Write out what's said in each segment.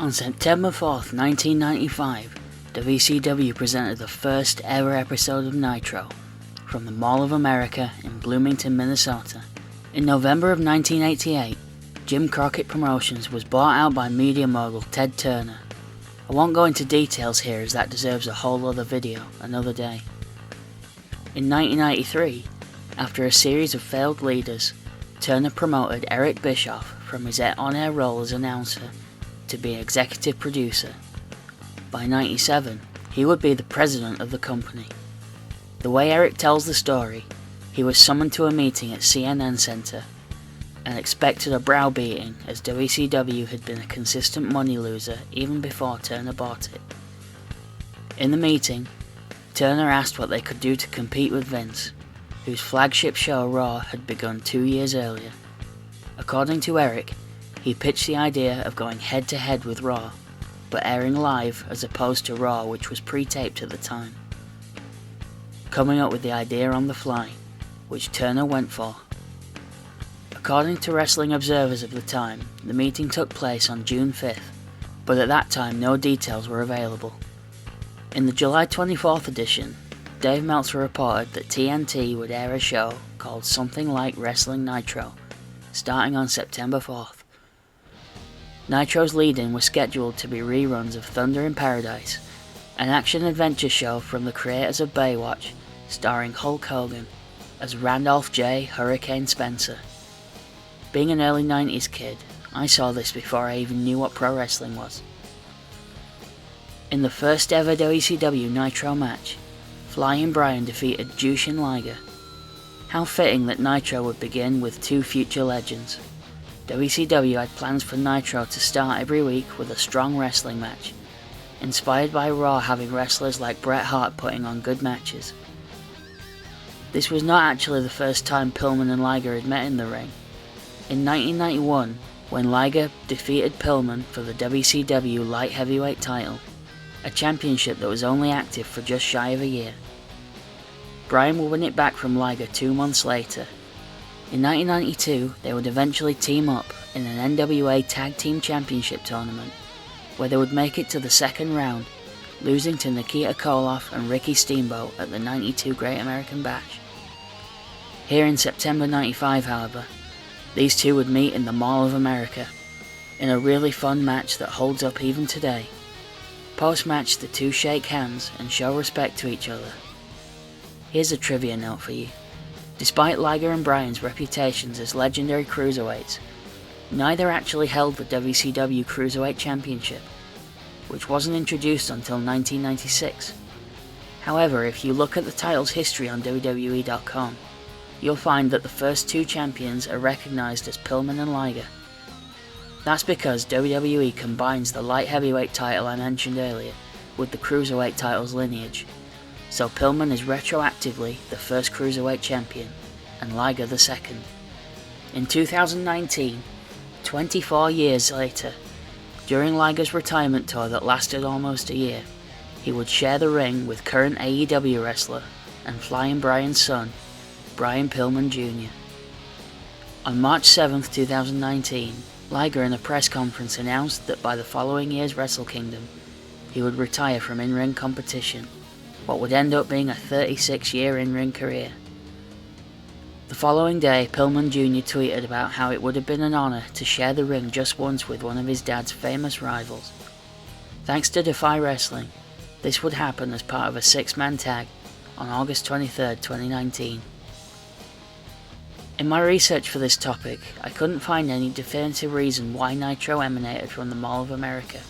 On September 4th, 1995, WCW presented the first ever episode of Nitro from the Mall of America in Bloomington, Minnesota. In November of 1988, Jim Crockett Promotions was bought out by media mogul Ted Turner. I won't go into details here as that deserves a whole other video another day. In 1993, after a series of failed leaders, Turner promoted Eric Bischoff from his on-air role as announcer to be executive producer. By 1997, he would be the president of the company. The way Eric tells the story, he was summoned to a meeting at CNN Center and expected a browbeating as WCW had been a consistent money loser even before Turner bought it. In the meeting, Turner asked what they could do to compete with Vince, whose flagship show Raw had begun 2 years earlier. According to Eric, he pitched the idea of going head-to-head with Raw, but airing live as opposed to Raw, which was pre-taped at the time. Coming up with the idea on the fly, which Turner went for. According to wrestling observers of the time, the meeting took place on June 5th, but at that time no details were available. In the July 24th edition, Dave Meltzer reported that TNT would air a show called Something Like Wrestling Nitro, starting on September 4th. Nitro's lead-in was scheduled to be reruns of Thunder in Paradise, an action-adventure show from the creators of Baywatch, starring Hulk Hogan as Randolph J. Hurricane Spencer. Being an early 90s kid, I saw this before I even knew what pro wrestling was. In the first ever WCW Nitro match, Flying Brian defeated Jushin Liger. How fitting that Nitro would begin with two future legends. WCW had plans for Nitro to start every week with a strong wrestling match, inspired by Raw having wrestlers like Bret Hart putting on good matches. This was not actually the first time Pillman and Liger had met in the ring. In 1991, when Liger defeated Pillman for the WCW Light Heavyweight title, a championship that was only active for just shy of a year. Bryan would win it back from Liger 2 months later. In 1992, they would eventually team up in an NWA Tag Team Championship tournament, where they would make it to the second round, losing to Nikita Koloff and Ricky Steamboat at the 92 Great American Bash. Here in September 95, however, these two would meet in the Mall of America, in a really fun match that holds up even today. Post-match, the two shake hands and show respect to each other. Here's a trivia note for you. Despite Liger and Bryan's reputations as legendary cruiserweights, neither actually held the WCW Cruiserweight Championship, which wasn't introduced until 1996. However, if you look at the title's history on WWE.com, you'll find that the first two champions are recognized as Pillman and Liger. That's because WWE combines the light heavyweight title I mentioned earlier with the cruiserweight title's lineage, so Pillman is retroactively the first cruiserweight champion, and Liger the second. In 2019, 24 years later, during Liger's retirement tour that lasted almost a year, he would share the ring with current AEW wrestler and Flying Brian's son, Brian Pillman Jr. On March 7, 2019, Liger in a press conference announced that by the following year's Wrestle Kingdom, he would retire from in-ring competition, what would end up being a 36-year in-ring career. The following day, Pillman Jr. tweeted about how it would have been an honour to share the ring just once with one of his dad's famous rivals. Thanks to Defy Wrestling, this would happen as part of a 6-man tag on August 23, 2019. In my research for this topic, I couldn't find any definitive reason why Nitro emanated from the Mall of America,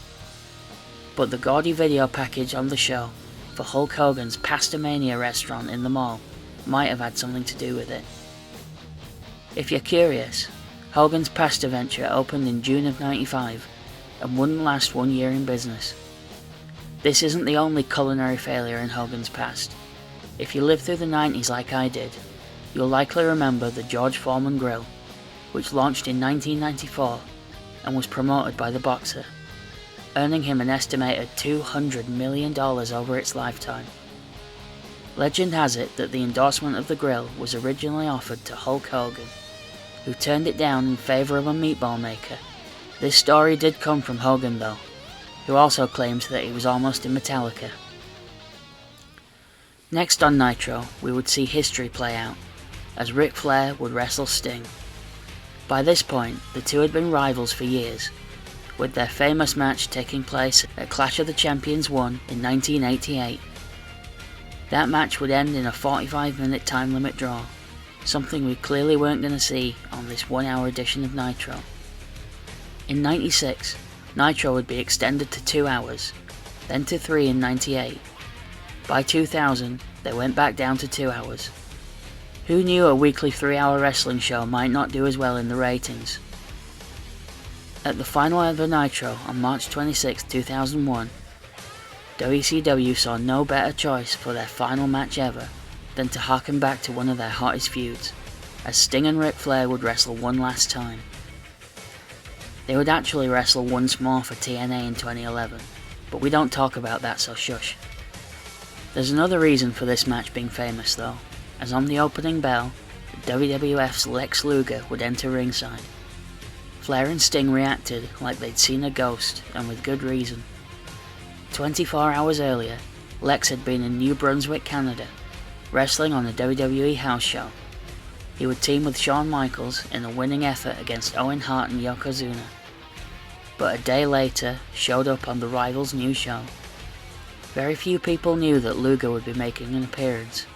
but the gaudy video package on the show for Hulk Hogan's Pastamania restaurant in the mall might have had something to do with it. If you're curious, Hogan's Pasta venture opened in June of '95 and wouldn't last 1 year in business. This isn't the only culinary failure in Hogan's past. If you lived through the 90s like I did, you'll likely remember the George Foreman Grill, which launched in 1994 and was promoted by the boxer, earning him an estimated $200 million over its lifetime. Legend has it that the endorsement of the grill was originally offered to Hulk Hogan, who turned it down in favour of a meatball maker. This story did come from Hogan though, who also claimed that he was almost in Metallica. Next on Nitro, we would see history play out, as Ric Flair would wrestle Sting. By this point, the two had been rivals for years, with their famous match taking place at Clash of the Champions 1 in 1988. That match would end in a 45-minute time limit draw, something we clearly weren't going to see on this 1-hour edition of Nitro. In 96, Nitro would be extended to 2 hours, then to 3 in 98. By 2000, they went back down to 2 hours. Who knew a weekly 3-hour wrestling show might not do as well in the ratings? At the final ever Nitro on March 26, 2001, WCW saw no better choice for their final match ever than to harken back to one of their hottest feuds, as Sting and Ric Flair would wrestle one last time. They would actually wrestle once more for TNA in 2011, but we don't talk about that, so shush. There's another reason for this match being famous though, as on the opening bell, WWF's Lex Luger would enter ringside. Flair and Sting reacted like they'd seen a ghost, and with good reason. 24 hours earlier, Lex had been in New Brunswick, Canada, wrestling on a WWE house show. He would team with Shawn Michaels in a winning effort against Owen Hart and Yokozuna, but a day later showed up on the rival's new show. Very few people knew that Luger would be making an appearance,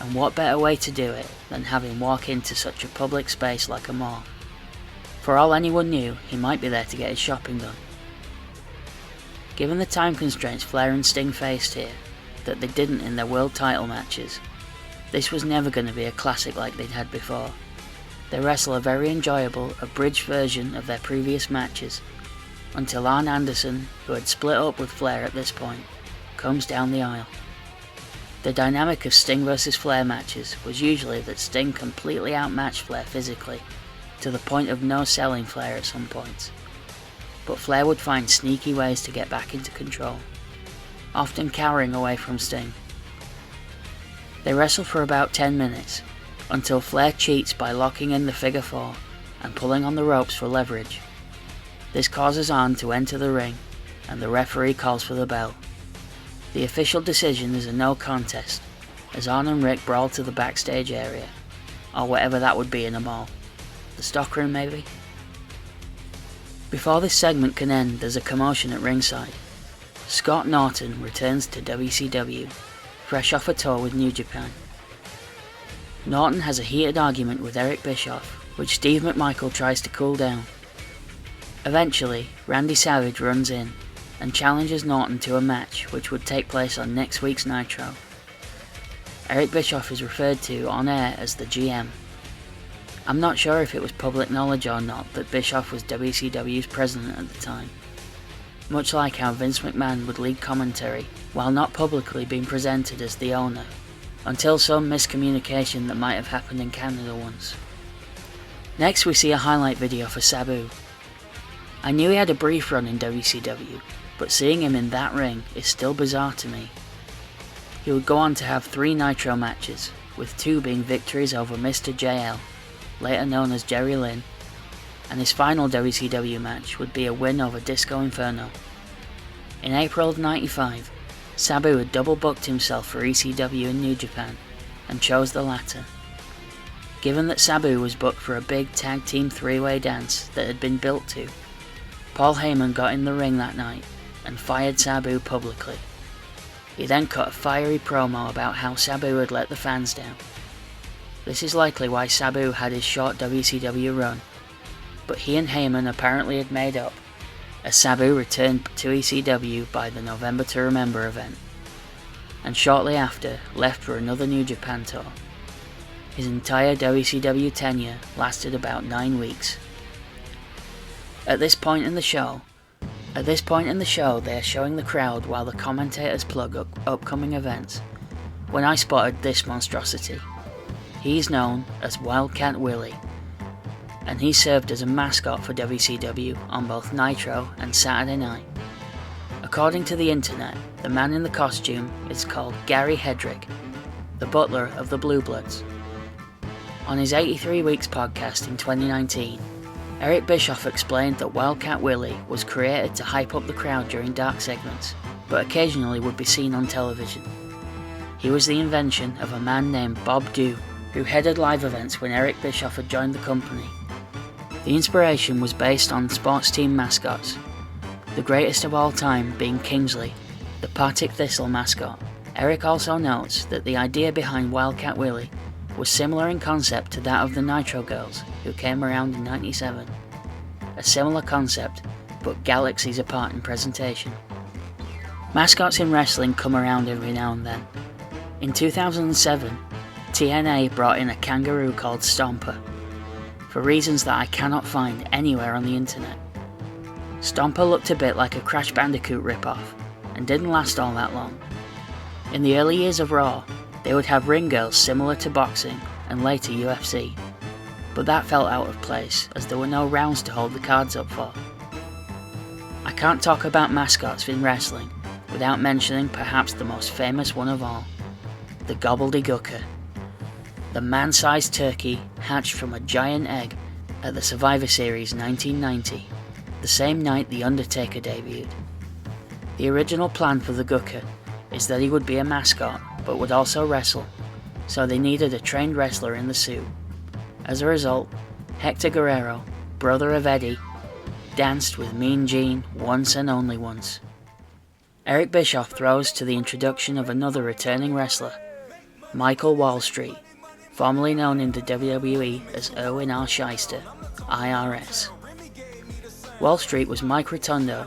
and what better way to do it than have him walk into such a public space like a mall. For all anyone knew, he might be there to get his shopping done. Given the time constraints Flair and Sting faced here, that they didn't in their world title matches, this was never going to be a classic like they'd had before. They wrestle a very enjoyable, abridged version of their previous matches, until Arn Anderson, who had split up with Flair at this point, comes down the aisle. The dynamic of Sting vs Flair matches was usually that Sting completely outmatched Flair physically, to the point of no selling Flair at some points. But Flair would find sneaky ways to get back into control, often cowering away from Sting. They wrestle for about 10 minutes, until Flair cheats by locking in the figure 4 and pulling on the ropes for leverage. This causes Arn to enter the ring, and the referee calls for the bell. The official decision is a no contest, as Arn and Rick brawl to the backstage area, or whatever that would be in a mall. The stockroom maybe? Before this segment can end, there's a commotion at ringside. Scott Norton returns to WCW, fresh off a tour with New Japan. Norton has a heated argument with Eric Bischoff, which Steve McMichael tries to cool down. Eventually, Randy Savage runs in and challenges Norton to a match which would take place on next week's Nitro. Eric Bischoff is referred to on air as the GM. I'm not sure if it was public knowledge or not that Bischoff was WCW's president at the time, much like how Vince McMahon would lead commentary while not publicly being presented as the owner, until some miscommunication that might have happened in Canada once. Next we see a highlight video for Sabu. I knew he had a brief run in WCW, but seeing him in that ring is still bizarre to me. He would go on to have 3 Nitro matches, with 2 being victories over Mr. JL, later known as Jerry Lynn, and his final WCW match would be a win over Disco Inferno. In April of '95, Sabu had double booked himself for ECW in New Japan, and chose the latter. Given that Sabu was booked for a big tag team 3-way dance that had been built to, Paul Heyman got in the ring that night and fired Sabu publicly. He then cut a fiery promo about how Sabu had let the fans down. This is likely why Sabu had his short WCW run, but he and Heyman apparently had made up, as Sabu returned to ECW by the November to Remember event, and shortly after left for another New Japan tour. His entire WCW tenure lasted about 9 weeks. At this point in the show, they are showing the crowd while the commentators plug up upcoming events, when I spotted this monstrosity. He's known as Wildcat Willy, and he served as a mascot for WCW on both Nitro and Saturday Night. According to the internet, the man in the costume is called Gary Hedrick, the butler of the Blue Bloods. On his 83 Weeks podcast in 2019, Eric Bischoff explained that Wildcat Willy was created to hype up the crowd during dark segments, but occasionally would be seen on television. He was the invention of a man named Bob Dew, who headed live events when Eric Bischoff had joined the company. The inspiration was based on sports team mascots, the greatest of all time being Kingsley, the Partick Thistle mascot. Eric also notes that the idea behind Wildcat Willy was similar in concept to that of the Nitro Girls, who came around in '97. A similar concept, but galaxies apart in presentation. Mascots in wrestling come around every now and then. In 2007, TNA brought in a kangaroo called Stomper, for reasons that I cannot find anywhere on the internet. Stomper looked a bit like a Crash Bandicoot ripoff, and didn't last all that long. In the early years of Raw, they would have ring girls similar to boxing and later UFC, but that felt out of place as there were no rounds to hold the cards up for. I can't talk about mascots in wrestling without mentioning perhaps the most famous one of all, the Gobbledygooker. The man-sized turkey hatched from a giant egg at the Survivor Series 1990, the same night The Undertaker debuted. The original plan for the Gooker is that he would be a mascot but would also wrestle, so they needed a trained wrestler in the suit. As a result, Hector Guerrero, brother of Eddie, danced with Mean Gene once and only once. Eric Bischoff throws to the introduction of another returning wrestler, Michael Wall Street, formerly known in the WWE as Irwin R. Shyster, IRS. Wall Street was Mike Rotundo,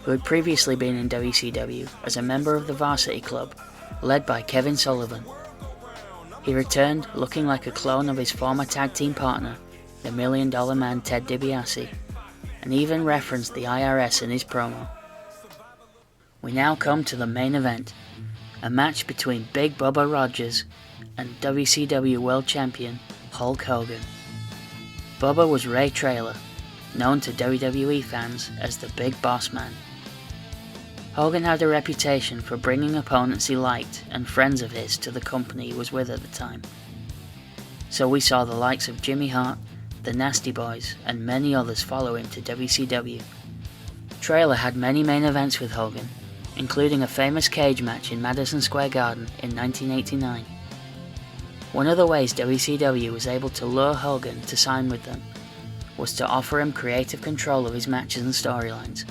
who had previously been in WCW as a member of the Varsity Club, led by Kevin Sullivan. He returned looking like a clone of his former tag team partner, the $1 Million Man Ted DiBiase, and even referenced the IRS in his promo. We now come to the main event, a match between Big Bubba Rogers and WCW World Champion Hulk Hogan. Bubba was Ray Traylor, known to WWE fans as the Big Boss Man. Hogan had a reputation for bringing opponents he liked and friends of his to the company he was with at the time. So we saw the likes of Jimmy Hart, the Nasty Boys, and many others follow him to WCW. Traylor had many main events with Hogan, including a famous cage match in Madison Square Garden in 1989. One of the ways WCW was able to lure Hogan to sign with them was to offer him creative control of his matches and storylines,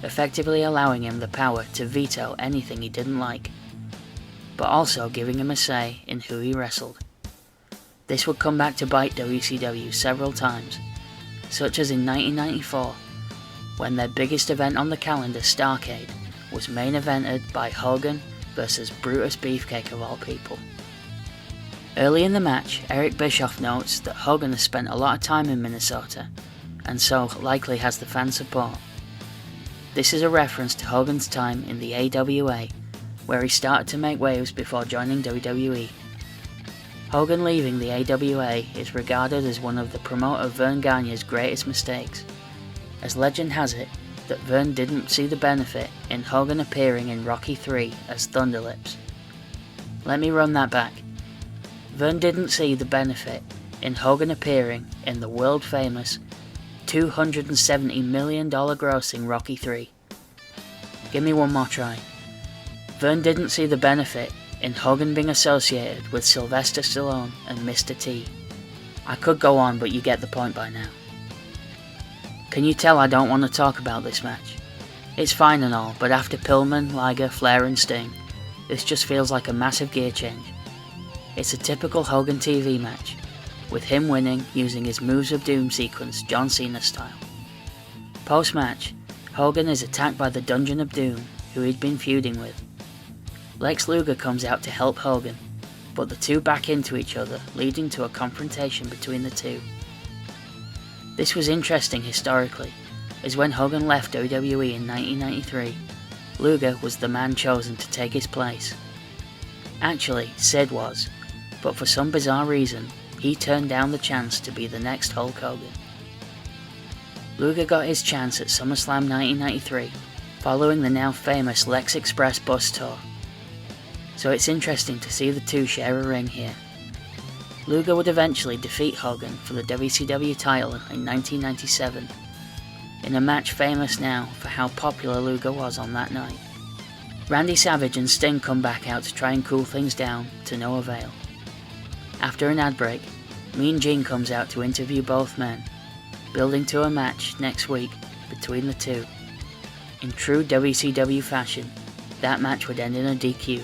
effectively allowing him the power to veto anything he didn't like, but also giving him a say in who he wrestled. This would come back to bite WCW several times, such as in 1994, when their biggest event on the calendar, Starrcade, was main evented by Hogan versus Brutus Beefcake of all people. Early in the match, Eric Bischoff notes that Hogan has spent a lot of time in Minnesota, and so likely has the fan support. This is a reference to Hogan's time in the AWA, where he started to make waves before joining WWE. Hogan leaving the AWA is regarded as one of the promoter Vern Gagne's greatest mistakes, as legend has it that Vern didn't see the benefit in Hogan appearing in Rocky III as Thunderlips. Let me run that back. Vern didn't see the benefit in Hogan appearing in the world-famous $270 million grossing Rocky III. Give me one more try. Vern didn't see the benefit in Hogan being associated with Sylvester Stallone and Mr. T. I could go on, but you get the point by now. Can you tell I don't want to talk about this match? It's fine and all, but after Pillman, Liger, Flair and Sting, this just feels like a massive gear change. It's a typical Hogan TV match, with him winning using his Moves of Doom sequence John Cena style. Post-match, Hogan is attacked by the Dungeon of Doom, who he'd been feuding with. Lex Luger comes out to help Hogan, but the two back into each other, leading to a confrontation between the two. This was interesting historically, as when Hogan left WWE in 1993, Luger was the man chosen to take his place. Actually, Sid was, but for some bizarre reason, he turned down the chance to be the next Hulk Hogan. Luger got his chance at SummerSlam 1993, following the now famous Lex Express bus tour. So it's interesting to see the two share a ring here. Luger would eventually defeat Hogan for the WCW title in 1997, in a match famous now for how popular Luger was on that night. Randy Savage and Sting come back out to try and cool things down, to no avail. After an ad break, Mean Gene comes out to interview both men, building to a match next week between the two. In true WCW fashion, that match would end in a DQ.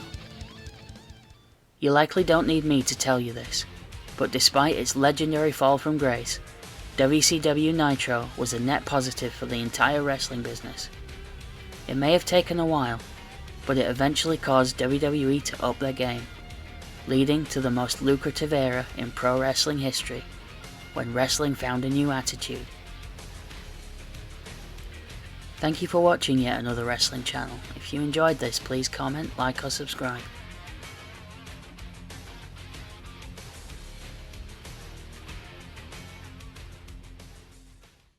You likely don't need me to tell you this, but despite its legendary fall from grace, WCW Nitro was a net positive for the entire wrestling business. It may have taken a while, but it eventually caused WWE to up their game, leading to the most lucrative era in pro wrestling history, when wrestling found a new attitude. Thank you for watching yet another wrestling channel. If you enjoyed this, please comment, like or subscribe.